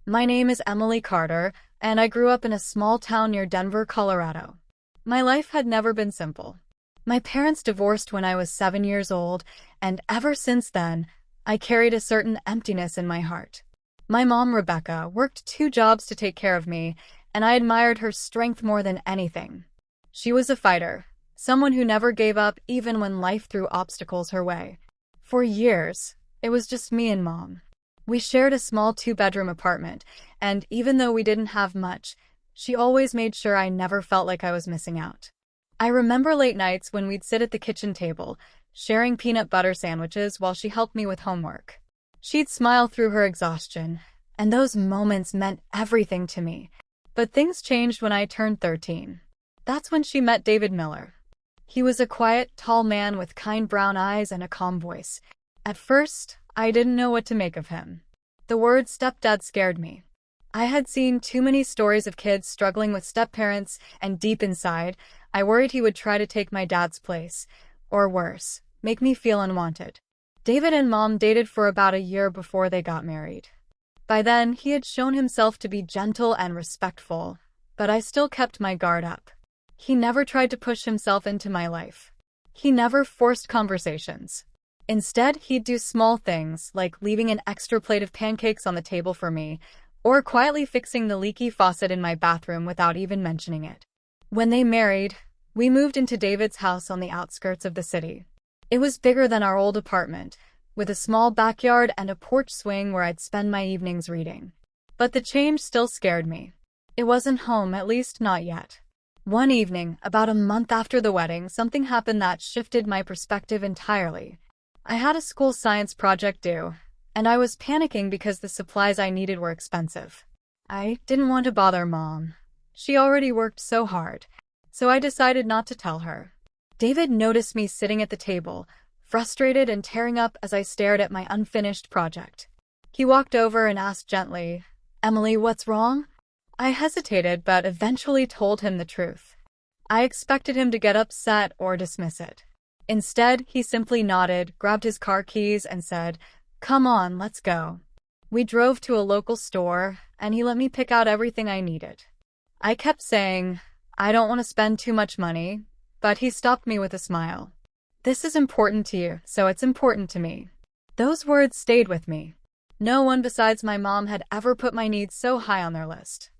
My name is Emily Carter, and I grew up in a small town near Denver, Colorado. My life had never been simple. My parents divorced when I was 7 years old, and ever since then, I carried a certain emptiness in my heart. My mom, Rebecca, worked 2 jobs to take care of me, and I admired her strength more than anything. She was a fighter, someone who never gave up even when life threw obstacles her way. For years, it was just me and Mom. We shared a small 2-bedroom apartment, and even though we didn't have much, she always made sure I never felt like I was missing out. I remember late nights when we'd sit at the kitchen table, sharing peanut butter sandwiches while she helped me with homework. She'd smile through her exhaustion, and those moments meant everything to me. But things changed when I turned 13. That's when she met David Miller. He was a quiet, tall man with kind brown eyes and a calm voice. At first, I didn't know what to make of him. The word stepdad scared me. I had seen too many stories of kids struggling with stepparents, and deep inside, I worried he would try to take my dad's place, or worse, make me feel unwanted. David and Mom dated for about a year before they got married. By then, he had shown himself to be gentle and respectful, but I still kept my guard up. He never tried to push himself into my life. He never forced conversations. Instead, he'd do small things, like leaving an extra plate of pancakes on the table for me, or quietly fixing the leaky faucet in my bathroom without even mentioning it. When they married, we moved into David's house on the outskirts of the city. It was bigger than our old apartment, with a small backyard and a porch swing where I'd spend my evenings reading. But the change still scared me. It wasn't home, at least not yet. One evening, about a month after the wedding, something happened that shifted my perspective entirely. I had a school science project due, and I was panicking because the supplies I needed were expensive. I didn't want to bother Mom. She already worked so hard, so I decided not to tell her. David noticed me sitting at the table, frustrated and tearing up as I stared at my unfinished project. He walked over and asked gently, "Emily, what's wrong?" I hesitated, but eventually told him the truth. I expected him to get upset or dismiss it. Instead, he simply nodded, grabbed his car keys, and said, "Come on, let's go." We drove to a local store, and he let me pick out everything I needed. I kept saying, "I don't want to spend too much money," but he stopped me with a smile. "This is important to you, so it's important to me." Those words stayed with me. No one besides my mom had ever put my needs so high on their list.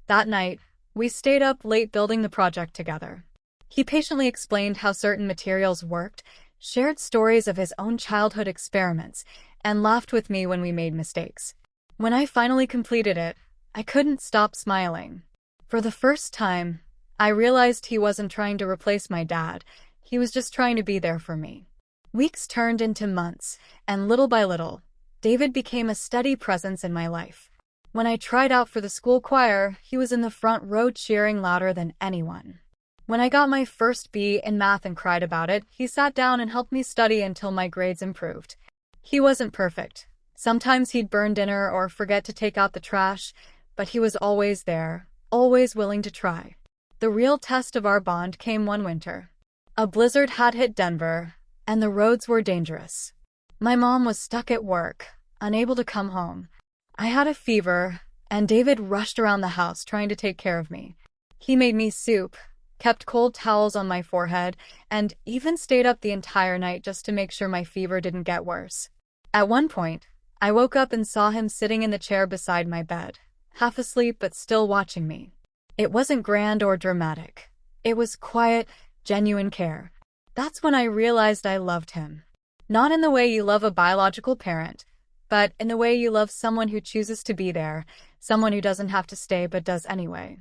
That night, we stayed up late building the project together. He patiently explained how certain materials worked, shared stories of his own childhood experiments, and laughed with me when we made mistakes. When I finally completed it, I couldn't stop smiling. For the first time, I realized he wasn't trying to replace my dad. He was just trying to be there for me. Weeks turned into months, and little by little, David became a steady presence in my life. When I tried out for the school choir, he was in the front row cheering louder than anyone. When I got my first B in math and cried about it, he sat down and helped me study until my grades improved. He wasn't perfect. Sometimes he'd burn dinner or forget to take out the trash, but he was always there, always willing to try. The real test of our bond came one winter. A blizzard had hit Denver, and the roads were dangerous. My mom was stuck at work, unable to come home. I had a fever, and David rushed around the house trying to take care of me. He made me soup, kept cold towels on my forehead, and even stayed up the entire night just to make sure my fever didn't get worse. At one point, I woke up and saw him sitting in the chair beside my bed, half asleep but still watching me. It wasn't grand or dramatic. It was quiet, genuine care. That's when I realized I loved him. Not in the way you love a biological parent, but in the way you love someone who chooses to be there, someone who doesn't have to stay but does anyway.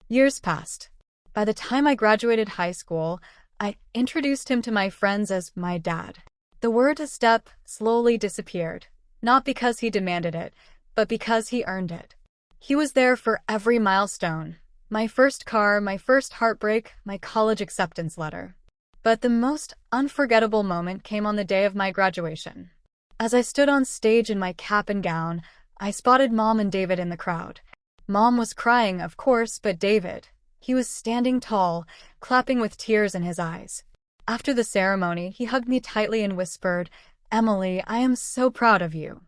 Years passed. By the time I graduated high school, I introduced him to my friends as my dad. The word "step" slowly disappeared, not because he demanded it, but because he earned it. He was there for every milestone. My first car, my first heartbreak, my college acceptance letter. But the most unforgettable moment came on the day of my graduation. As I stood on stage in my cap and gown, I spotted Mom and David in the crowd. Mom was crying, of course, but David, he was standing tall, clapping with tears in his eyes. After the ceremony, he hugged me tightly and whispered, "Emily, I am so proud of you."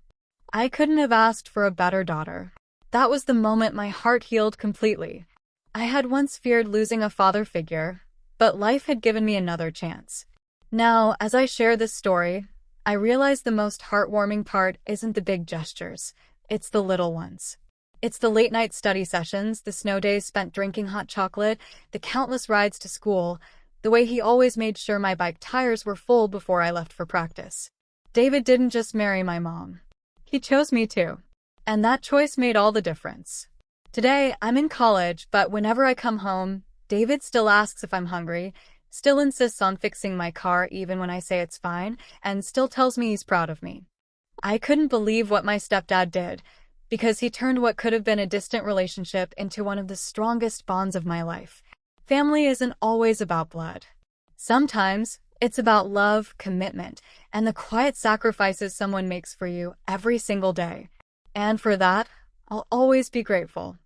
I couldn't have asked for a better daughter. That was the moment my heart healed completely. I had once feared losing a father figure, but life had given me another chance. Now, as I share this story, I realize the most heartwarming part isn't the big gestures, it's the little ones. It's the late-night study sessions, the snow days spent drinking hot chocolate, the countless rides to school, the way he always made sure my bike tires were full before I left for practice. David didn't just marry my mom. He chose me too. And that choice made all the difference. Today, I'm in college, but whenever I come home, David still asks if I'm hungry, still insists on fixing my car even when I say it's fine, and still tells me he's proud of me. I couldn't believe what my stepdad did, because he turned what could have been a distant relationship into one of the strongest bonds of my life. Family isn't always about blood. Sometimes, it's about love, commitment, and the quiet sacrifices someone makes for you every single day. And for that, I'll always be grateful.